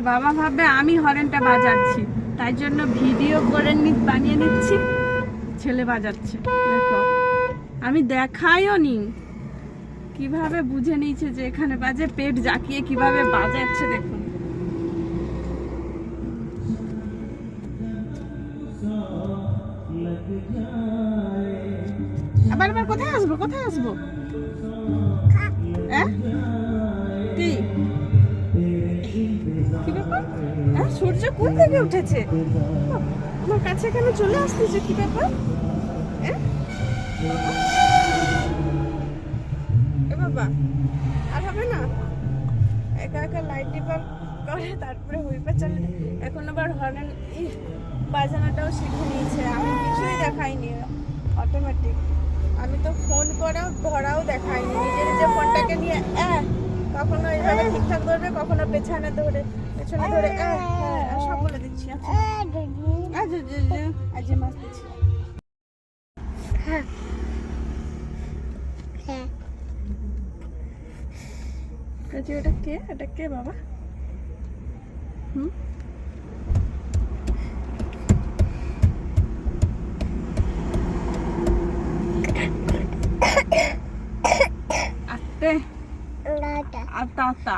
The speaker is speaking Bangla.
বাবা ভাববে আমি হরেনটা বাজাচ্ছি, তাই জন্য ভিডিও করে বানিয়ে নিচ্ছি, ছেলে বাজাচ্ছে। দেখো আমি দেখাইও নি, কিভাবে বুঝে নিয়েছে যে এখানে বাজে, পেট জাকিয়ে কিভাবে বাজাচ্ছে দেখুন। আবার আবার কোথায় আসবো, কোথায় আসবো? কি কি ব্যাপার? সূর্য কোন দিকে উঠেছে? আমার কাছে কেন চলে আসতেছে? কি ব্যাপার? এ বাবা, আর হবে না? একা একা লাইট টিপার করে, তারপরে হুইপার চালে, এখন আবার হর্ন বাজানোটাও শিখে নিয়েছে। আমি কিছুই দেখাইনি, অটোমেটিক। আমি তো ফোন করাও ধরাও দেখাইনি, নিজে নিজে ফোনটাকে নিয়ে কখনো এইভাবে ঠিকঠাক ধরবে, কখনো পেছনে ধরে সব বলে দিচ্ছি। আজ মাছ দিচ্ছি। এটা কে? এটা কে বাবা? আস্তে আতা।